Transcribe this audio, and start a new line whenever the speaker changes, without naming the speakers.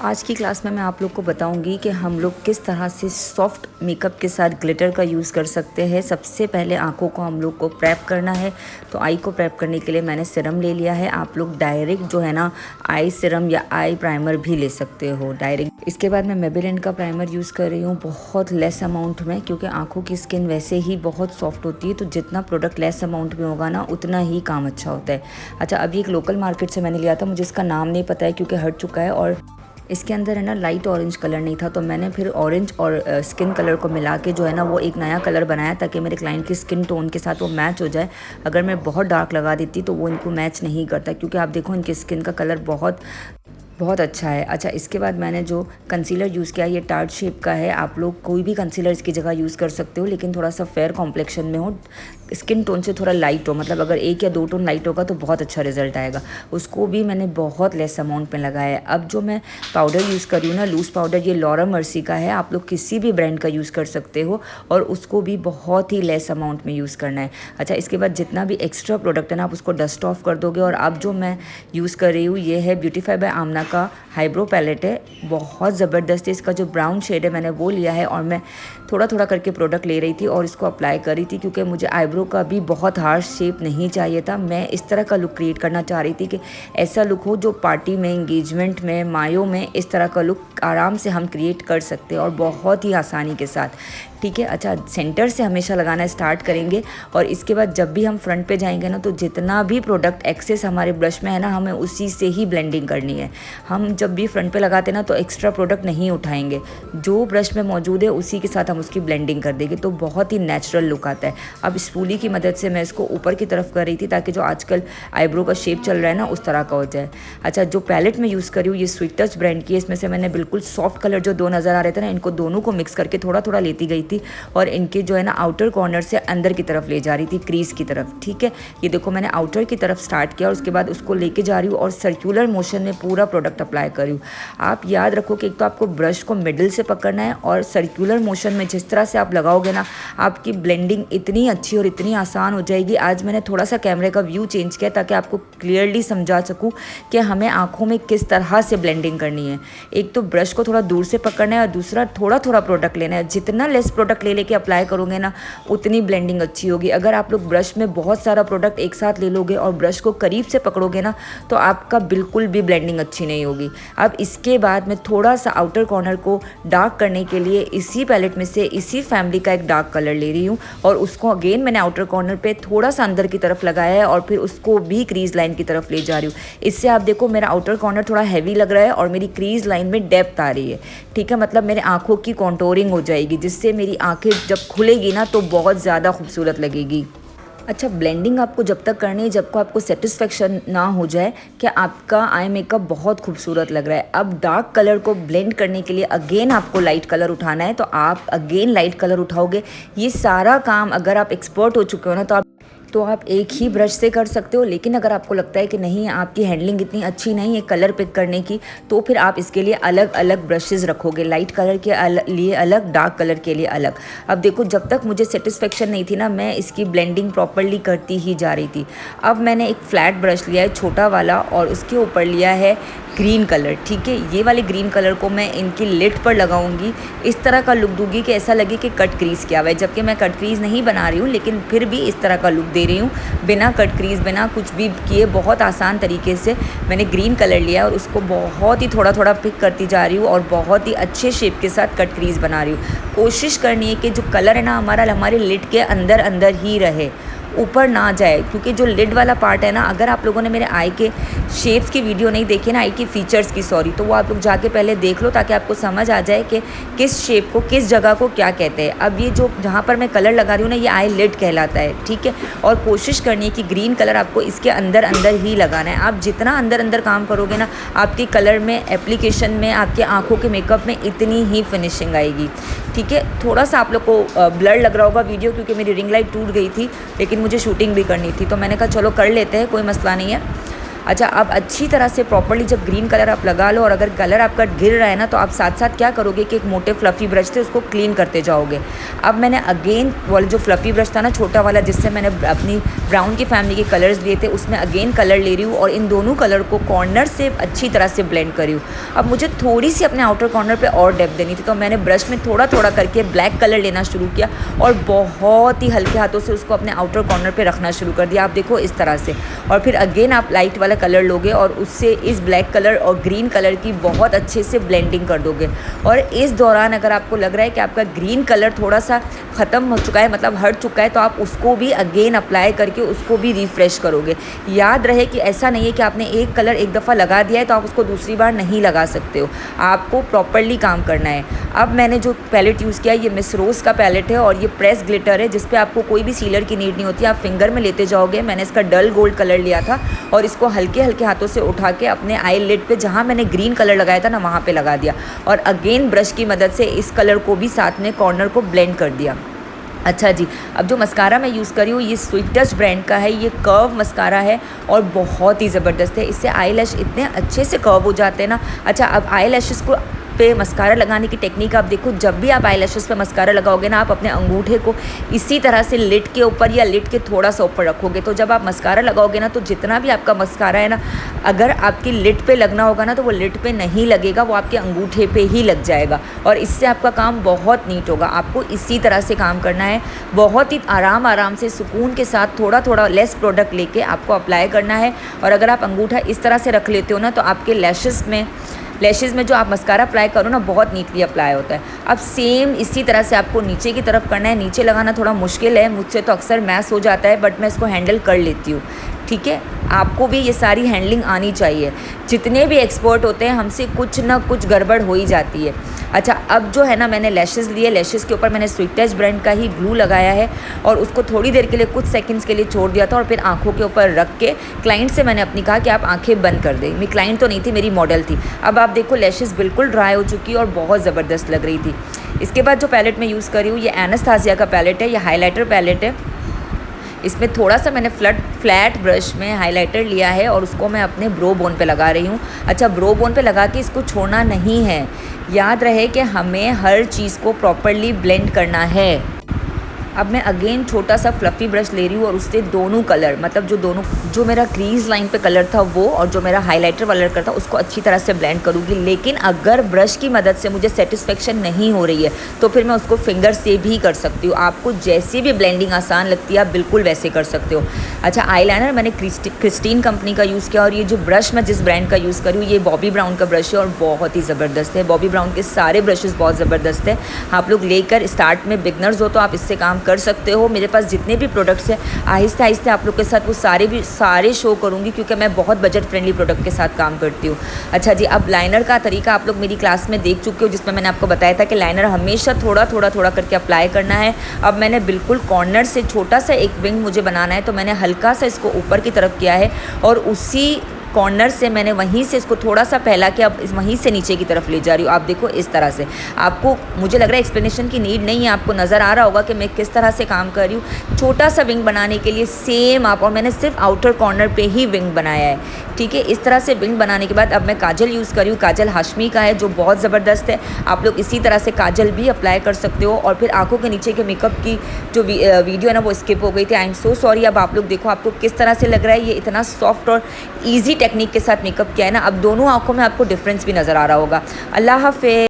आज की क्लास में मैं आप लोग को बताऊंगी कि हम लोग किस तरह से सॉफ्ट मेकअप के साथ ग्लिटर का यूज़ कर सकते हैं। सबसे पहले आँखों को हम लोग को प्रेप करना है। तो आई को प्रेप करने के लिए मैंने सीरम ले लिया है। आप लोग डायरेक्ट जो है ना आई सीरम या आई प्राइमर भी ले सकते हो डायरेक्ट। इसके बाद मैं मेबेलिन का प्राइमर यूज़ कर रही हूँ बहुत लेस अमाउंट में, क्योंकि आँखों की स्किन वैसे ही बहुत सॉफ्ट होती है। तो जितना प्रोडक्ट लेस अमाउंट में होगा ना उतना ही काम अच्छा होता है। अच्छा, अभी एक लोकल मार्केट से मैंने लिया था, मुझे इसका नाम नहीं पता है क्योंकि हट चुका है, और इसके अंदर है ना लाइट ऑरेंज कलर नहीं था। तो मैंने फिर ऑरेंज और स्किन कलर को मिला के जो है ना वो एक नया कलर बनाया ताकि मेरे क्लाइंट की स्किन टोन के साथ वो मैच हो जाए। अगर मैं बहुत डार्क लगा देती तो वो इनको मैच नहीं करता, क्योंकि आप देखो इनकी स्किन का कलर बहुत बहुत अच्छा है। अच्छा, इसके बाद मैंने जो कंसीलर यूज़ किया ये टार्ट शेप का है। आप लोग कोई भी कंसीलर इसकी जगह यूज़ कर सकते हो, लेकिन थोड़ा सा फेयर कॉम्प्लेक्शन में हो, स्किन टोन से थोड़ा लाइट हो। मतलब अगर 1 या 2 टोन लाइट होगा तो बहुत अच्छा रिजल्ट आएगा। उसको भी मैंने बहुत लेस अमाउंट में लगाया है। अब जो मैं पाउडर यूज़ कर रही हूँ ना, लूज़ पाउडर, ये लॉरा मर्सी का है। आप लोग किसी भी ब्रांड का यूज़ कर सकते हो, और उसको भी बहुत ही लेस अमाउंट में यूज़ करना है। अच्छा, इसके बाद जितना भी एक्स्ट्रा प्रोडक्ट है ना आप उसको डस्ट ऑफ कर दोगे। और अब जो मैं यूज़ कर रही हूँ ये है ब्यूटीफाई बाय आमना का आईब्रो पैलेट है। बहुत ज़बरदस्त है। इसका जो ब्राउन शेड है मैंने वो लिया है, और मैं थोड़ा थोड़ा करके प्रोडक्ट ले रही थी और इसको अप्लाई कर रही थी, क्योंकि मुझे आईब्रो का भी बहुत हार्श शेप नहीं चाहिए था। मैं इस तरह का लुक क्रिएट करना चाह रही थी कि ऐसा लुक हो जो पार्टी में, एंगेजमेंट में, मायों में इस तरह का लुक आराम से हम क्रिएट कर सकते हैं और बहुत ही आसानी के साथ। ठीक है। अच्छा, सेंटर से हमेशा लगाना स्टार्ट करेंगे, और इसके बाद जब भी हम फ्रंट पे जाएंगे ना तो जितना भी प्रोडक्ट एक्सेस हमारे ब्रश में है ना हमें उसी से ही ब्लेंडिंग करनी है। हम जब भी फ्रंट पे लगाते हैं ना तो एक्स्ट्रा प्रोडक्ट नहीं उठाएंगे, जो ब्रश में मौजूद है उसी के साथ हम उसकी ब्लेंडिंग कर देंगे, तो बहुत ही नेचुरल लुक आता है। अब स्पूली की मदद से मैं इसको ऊपर की तरफ कर रही थी ताकि जो आजकल आईब्रो का शेप चल रहा है ना उस तरह का हो जाए। अच्छा, जो पैलेट में यूज़ करी हूँ ये स्वीट टच ब्रांड की है। इसमें से मैंने बिल्कुल सॉफ्ट कलर जो 2 नज़र आ रहे थे ना, इनको दोनों को मिक्स करके थोड़ा थोड़ा लेती गई थी, और इनके जो है ना आउटर कॉर्नर से अंदर की तरफ ले जा रही थी, क्रीज की तरफ। ठीक है, ये देखो मैंने आउटर की तरफ स्टार्ट किया और उसके बाद उसको लेके जा रही हूँ और सर्कुलर मोशन में पूरा प्रोडक्ट अप्लाई कर रही हूँ। आप याद रखो कि एक तो आपको ब्रश को मिडिल से पकड़ना है, और सर्कुलर मोशन में जिस तरह से आप लगाओगे ना आपकी ब्लेंडिंग इतनी अच्छी और इतनी आसान हो जाएगी। आज मैंने थोड़ा सा कैमरे का व्यू चेंज किया ताकि आपको क्लियरली समझा सकूँ कि हमें आँखों में किस तरह से ब्लेंडिंग करनी है। एक तो ब्रश को थोड़ा दूर से पकड़ना है, और दूसरा थोड़ा थोड़ा प्रोडक्ट लेना है। जितना लेस प्रोडक्ट ले लेके अप्लाई करोगे ना उतनी ब्लेंडिंग अच्छी होगी। अगर आप लोग ब्रश में बहुत सारा प्रोडक्ट एक साथ ले लोगे और ब्रश को करीब से पकड़ोगे ना तो आपका बिल्कुल भी ब्लेंडिंग अच्छी नहीं होगी। अब इसके बाद मैं थोड़ा सा आउटर कॉर्नर को डार्क करने के लिए इसी पैलेट में से इसी फैमिली का एक डार्क कलर ले रही हूँ, और उसको अगेन मैंने आउटर कॉर्नर पे थोड़ा सा अंदर की तरफ लगाया है, और फिर उसको भी क्रीज लाइन की तरफ ले जा रही हूँ। इससे आप देखो मेरा आउटर कॉर्नर थोड़ा हैवी लग रहा है और मेरी क्रीज लाइन में डेप्थ आ रही है। ठीक है, मतलब मेरे आँखों की कॉन्टोरिंग हो जाएगी, जिससे मेरी आँखें जब खुलेगी ना तो बहुत ज़्यादा खूबसूरत लगेगी। अच्छा, ब्लेंडिंग आपको जब तक करनी है जब को आपको सेटिस्फेक्शन ना हो जाए कि आपका आई मेकअप बहुत खूबसूरत लग रहा है। अब डार्क कलर को ब्लेंड करने के लिए अगेन आपको लाइट कलर उठाना है, तो आप अगेन लाइट कलर उठाओगे। ये सारा काम अगर आप एक्सपर्ट हो चुके हो ना तो आप एक ही ब्रश से कर सकते हो, लेकिन अगर आपको लगता है कि नहीं आपकी हैंडलिंग इतनी अच्छी नहीं है कलर पिक करने की, तो फिर आप इसके लिए अलग अलग ब्रशेज़ रखोगे, लाइट कलर के लिए अलग, डार्क कलर के लिए अलग। अब देखो जब तक मुझे सेटिस्फेक्शन नहीं थी ना मैं इसकी ब्लेंडिंग प्रॉपरली करती ही जा रही थी। अब मैंने एक फ्लैट ब्रश लिया है छोटा वाला, और उसके ऊपर लिया है ग्रीन कलर। ठीक है, ये वाले ग्रीन कलर को मैं इनकी लिड पर लगाऊंगी, इस तरह का लुक दूंगी कि ऐसा लगे कि कट क्रीज किया हुआ है, जबकि मैं कट क्रीज नहीं बना रही हूँ, लेकिन फिर भी इस तरह का लुक दे रही हूँ बिना कट क्रीज, बिना कुछ भी किए। बहुत आसान तरीके से मैंने ग्रीन कलर लिया और उसको बहुत ही थोड़ा थोड़ा पिक करती जा रही हूँ, और बहुत ही अच्छे शेप के साथ कट क्रीज बना रही हूँ। कोशिश करनी है कि जो कलर है ना हमारे लिड के अंदर अंदर ही रहे, ऊपर ना जाए, क्योंकि जो लिड वाला पार्ट है ना, अगर आप लोगों ने मेरे आई के शेप्स की वीडियो नहीं देखी ना, आई की फीचर्स की, सॉरी, तो वो आप लोग जाके पहले देख लो ताकि आपको समझ आ जाए कि किस शेप को किस जगह को क्या कहते हैं। अब ये जो जहाँ पर मैं कलर लगा रही हूँ ना ये आई लिड कहलाता है। ठीक है, और कोशिश करनी है कि ग्रीन कलर आपको इसके अंदर अंदर ही लगाना है। आप जितना अंदर अंदर काम करोगे ना आपकी कलर में, एप्लीकेशन में, आपके आँखों के मेकअप में इतनी ही फिनिशिंग आएगी। ठीक है, थोड़ा सा आप लोग को ब्लर लग रहा होगा वीडियो, क्योंकि मेरी रिंग लाइट टूट गई थी, लेकिन मुझे शूटिंग भी करनी थी, तो मैंने कहा चलो कर लेते हैं, कोई मसला नहीं है। अच्छा, अब अच्छी तरह से प्रॉपर्ली जब ग्रीन कलर आप लगा लो और अगर कलर आपका गिर रहा है ना, तो आप साथ साथ क्या करोगे कि एक मोटे फ्लफ़ी ब्रश से उसको क्लीन करते जाओगे। अब मैंने अगेन वाला जो फ्लफ़ी ब्रश था ना छोटा वाला, जिससे मैंने अपनी ब्राउन की फैमिली के कलर्स लिए थे, उसमें अगेन कलर ले रही हूँ और इन दोनों कलर को कॉर्नर से अच्छी तरह से ब्लेंड करी हूँ। अब मुझे थोड़ी सी अपने आउटर कॉर्नर पे और डेप्थ देनी थी, तो मैंने ब्रश में थोड़ा थोड़ा करके ब्लैक कलर लेना शुरू किया और बहुत ही हल्के हाथों से उसको अपने आउटर कॉर्नर पे रखना शुरू कर दिया। आप देखो इस तरह से, और फिर अगेन आप लाइट वाला कलर लोगे और उससे इस ब्लैक कलर और ग्रीन कलर की बहुत अच्छे से ब्लेंडिंग कर दोगे। और इस दौरान अगर आपको लग रहा है कि आपका ग्रीन कलर थोड़ा सा ख़त्म हो चुका है, मतलब हट चुका है, तो आप उसको भी अगेन अप्लाई करके उसको भी रिफ़्रेश करोगे। याद रहे कि ऐसा नहीं है कि आपने एक कलर एक दफ़ा लगा दिया है तो आप उसको दूसरी बार नहीं लगा सकते हो, आपको प्रॉपर्ली काम करना है। अब मैंने जो पैलेट यूज़ किया है ये मिस रोज़ का पैलेट है और ये प्रेस ग्लिटर है, जिस पे आपको कोई भी सीलर की नीड नहीं होती, आप फिंगर में लेते जाओगे। मैंने इसका डल गोल्ड कलर लिया था और इसको हल्के हल्के हाथों से उठा के अपने आई लिड पे जहाँ मैंने ग्रीन कलर लगाया था ना वहाँ पे लगा दिया और अगेन ब्रश की मदद से इस कलर को भी साथ में कॉर्नर को ब्लेंड कर दिया। अच्छा जी, अब जो मस्कारा मैं यूज़ कर रही हूँ ये स्वीट टच ब्रांड का है, ये कर्व मस्कारा है और बहुत ही ज़बरदस्त है। इससे आई लैश इतने अच्छे से कर्व हो जाते हैं ना। अच्छा, अब आई लैशेस को पे मस्कारा लगाने की टेक्निक आप देखो, जब भी आप आई लैशेस पे मस्कारा लगाओगे ना, आप अपने अंगूठे को इसी तरह से लिड के ऊपर या लिड के थोड़ा सा ऊपर रखोगे, तो जब आप मस्कारा लगाओगे ना, तो जितना भी आपका मस्कारा है ना, अगर आपकी लिड पे लगना होगा ना, तो वो लिड पे नहीं लगेगा, वो आपके अंगूठे पे ही लग जाएगा और इससे आपका काम बहुत नीट होगा। आपको इसी तरह से काम करना है, बहुत ही आराम से सुकून के साथ थोड़ा थोड़ा लेस प्रोडक्ट लेके आपको अप्लाई करना है। और अगर आप अंगूठा इस तरह से रख लेते हो ना, तो आपके लैशेज़ में जो आप मस्कारा अप्लाई करो ना, बहुत नीटली अप्लाई होता है। अब सेम इसी तरह से आपको नीचे की तरफ करना है। नीचे लगाना थोड़ा मुश्किल है, मुझसे तो अक्सर मैस हो जाता है, बट मैं इसको हैंडल कर लेती हूँ। ठीक है, आपको भी ये सारी हैंडलिंग आनी चाहिए। जितने भी एक्सपर्ट होते हैं हमसे कुछ ना कुछ गड़बड़ हो ही जाती है। अच्छा, अब जो है ना, मैंने लैशेज़ लिए, लैशेज़ के ऊपर मैंने स्वीट टच ब्रांड का ही ग्लू लगाया है और उसको थोड़ी देर के लिए कुछ सेकंड्स के लिए छोड़ दिया था और फिर आंखों के ऊपर रख के क्लाइंट से मैंने अपनी कहा कि आप आंखें बंद कर दें। मेरी क्लाइंट तो नहीं थी, मेरी मॉडल थी। अब आप देखो लैशेज़ बिल्कुल ड्राई हो चुकी और बहुत ज़बरदस्त लग रही थी। इसके बाद जो पैलेट मैं यूज़ कर रही हूँ ये एनास्तासिया का पैलेट है, ये हाईलाइटर पैलेट है। इसमें थोड़ा सा मैंने फ्लैट ब्रश में हाइलाइटर लिया है और उसको मैं अपने ब्रो बोन पे लगा रही हूँ। अच्छा, ब्रो बोन पे लगा के इसको छोड़ना नहीं है। याद रहे कि हमें हर चीज़ को प्रॉपर्ली ब्लेंड करना है। अब मैं अगेन छोटा सा फ्लफ़ी ब्रश ले रही हूँ और उससे दोनों कलर, मतलब जो मेरा क्रीज़ लाइन पे कलर था वो और जो मेरा हाइलाइटर वाला कलर था उसको अच्छी तरह से ब्लेंड करूँगी। लेकिन अगर ब्रश की मदद से मुझे सेटिस्फेक्शन नहीं हो रही है तो फिर मैं उसको फिंगर से भी कर सकती हूँ। आपको जैसी भी ब्लेंडिंग आसान लगती है आप बिल्कुल वैसे कर सकते हो। अच्छा, आईलाइनर मैंने क्रिस्टीन कंपनी का यूज़ किया और ये जो ब्रश मैं जिस ब्रांड का यूज़ करी हूँ ये बॉबी ब्राउन का ब्रश है और बहुत ही ज़बरदस्त है। बॉबी ब्राउन के सारे ब्रशेज़ बहुत ज़बरदस्त है। आप लोग लेकर स्टार्ट में बिगनर्स हो तो आप इससे काम कर सकते हो। मेरे पास जितने भी प्रोडक्ट्स हैं आहिस्ते आहिस्ते आप लोग के साथ वो सारे शो करूँगी, क्योंकि मैं बहुत बजट फ्रेंडली प्रोडक्ट के साथ काम करती हूँ। अच्छा जी, अब लाइनर का तरीका आप लोग मेरी क्लास में देख चुके हो, जिसमें मैंने आपको बताया था कि लाइनर हमेशा थोड़ा करके अप्लाई करना है। अब मैंने बिल्कुल कॉर्नर से छोटा सा एक विंग मुझे बनाना है, तो मैंने हल्का सा इसको ऊपर की तरफ किया है और उसी कॉर्नर से मैंने वहीं से इसको थोड़ा सा फैला के अब वहीं से नीचे की तरफ ले जा रही हूँ। आप देखो इस तरह से, आपको मुझे लग रहा है एक्सप्लेनेशन की नीड नहीं है, आपको नज़र आ रहा होगा कि मैं किस तरह से काम कर रही हूँ। छोटा सा विंग बनाने के लिए सेम आप, और मैंने सिर्फ आउटर कॉर्नर पे ही विंग बनाया है। ठीक है, इस तरह से विंग बनाने के बाद अब मैं काजल यूज़ कर रही हूँ। काजल हाशमी का है जो बहुत ज़बरदस्त है। आप लोग इसी तरह से काजल भी अप्लाई कर सकते हो। और फिर आंखों के नीचे के मेकअप की जो वीडियो है ना वो स्किप हो गई थी, आई एम सो सॉरी। अब आप लोग देखो आपको किस तरह से लग रहा है, ये इतना सॉफ्ट और ईजी टेक्निक के साथ मेकअप किया है ना। अब दोनों आंखों में आपको डिफरेंस भी नज़र आ रहा होगा। अल्लाह हाफ़िज़।